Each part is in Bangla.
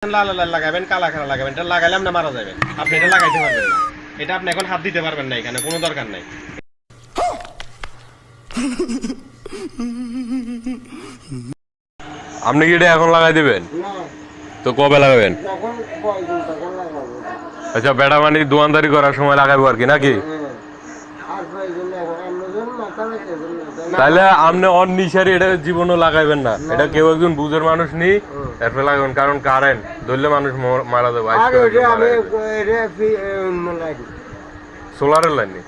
লাল লাল লাগাবেন, কালা কালা লাগাবেন, এটা লাগালে আপনি মারা যাবেন। আপনি এটা লাগাইতে পারবেন না, এটা আপনি এখন হাত দিতে পারবেন না, এখানে কোনো দরকার নাই। আপনি কি এটা এখন লাগাই দিবেন? তো কবে লাগাবেন? আচ্ছা, বেটা মানে দোয়ানদারি করার সময় লাগাবো আর কি, নাকি? তাহলে আপনি অনিশারি এটা জীবনও লাগাইবেন না, এটা কেউ একজন বুঝের মানুষ নেই এরপরে লাগাবেন, কারণ কারেন্ট ধরলে মানুষ মারা যাবে। সোলারের লাইন নেই,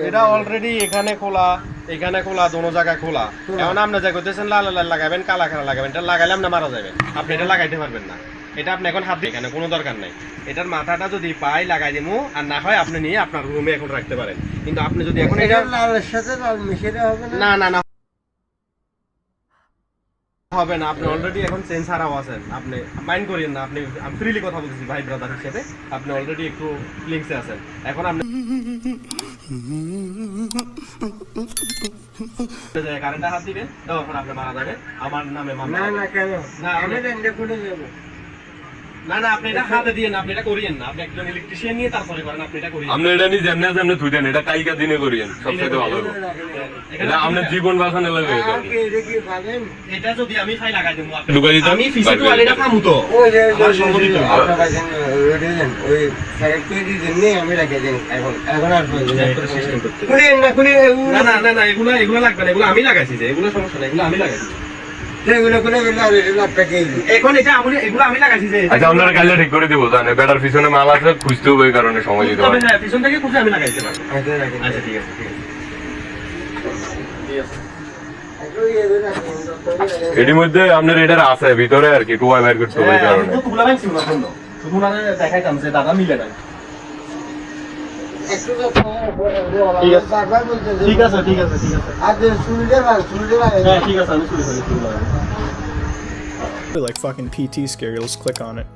এটা অলরেডি এখানে খোলা, এখানে খোলা, দোনো জায়গায় খোলা। এখন আপনি যা করতেছেন লাল লাল লাগাবেন, কালা কালা লাগাবেন, এটা লাগালে আপনি মারা যাবেন। আপনি এটা লাগাইতে পারবেন না, এটা আপনি এখন হাত দিয়ে, এখানে কোনো দরকার নাই। এটার মাথাটা যদি পাই লাগাই দিমু, আর না হয় আপনি নিয়ে আপনার রুমে এখন রাখতে পারেন। কিন্তু আপনি যদি এখন এটা লালের সাথে লাল মিশিয়ে হবে না না না হবে না, আপনি অলরেডি এখন চেঞ্জ হারাও আছেন, আপনি মাইন্ড করেন না। আপনি আমি ফ্রিলি কথা বলতেছি ভাই ব্রাদার হিসেবে, আপনি অলরেডি একটু ফিলিংসে আছেন। এখন আপনি কারেন্টটা হাত দিবেন, তখন আপনি মারা যাবেন। আমার নামে মামলা। না না কেন না আমি রেন্ডে করে দেব। না না, আপনি এটা হাতে দিয়েন, আপনি এটা করিয়েন না। আপনি একজন ইলেকট্রিশিয়ান নিয়ে তারপরে করেন, আপনি এটা করিয়েন। আপনি এটা নিয়ে যেমনি যেমনি থুই দেন, এটা কালকা দিনে করিয়েন, সবচেয়ে ভালো হবে। এটা আপনার জীবন বাঁচানো লাগবে। আর কি এটা কি পাবেন? এটা যদি আমি ফাই লাগাই দেবো, ঢুকাই দিতাম, আমি ফিজিক্যালি ওয়ালিটা পামু তো। ওই যে আমার সম্মতি তো। আপনার কাছে রেডি দেন, ওই ফ্যাক্টরি জন্য আমি রাখে দেন। এখন আর সিস্টেম করতে খুলে না খুলে না না না না, এগুলো এগুলো লাগবে না, এগুলো আমি লাগাইছি, যে এগুলো সমস্যা নাই, এগুলো আমি লাগাইছি। সেগুলো খুলে গেলে আর আপনাকে এখন এটা এগুলো আমি লাগাইছি যে। আচ্ছা, আপনারা কালকে ঠিক করে দিব, জানেন বেটার পিছনে মাল আছে, খুঁজতে হবে, এই কারণে সময় দিতে তবে হবে। হ্যাঁ, পিছন থেকে খুঁজে আমি লাগাইতে পারবো। আচ্ছা রাখেন। আচ্ছা ঠিক আছে, ঠিক আছে, ঠিক আছে। এটির মধ্যে আপনার এটার আছে ভিতরে আর কি, টুয়াই বাইর করতে হবে, এই হ্যাঁ, আমি কারণে। তো তুলা বাইছি না বন্ধ, শুধু না দেখাইতাম যে দাদা মিলে নাই। একটু তো ঠিক আছে। বারবার বলতে ঠিক আছে, ঠিক আছে, ঠিক আছে। আর শুনলে হ্যাঁ ঠিক আছে, আমি শুরু করি। Like fucking PT scary. Let's click on it.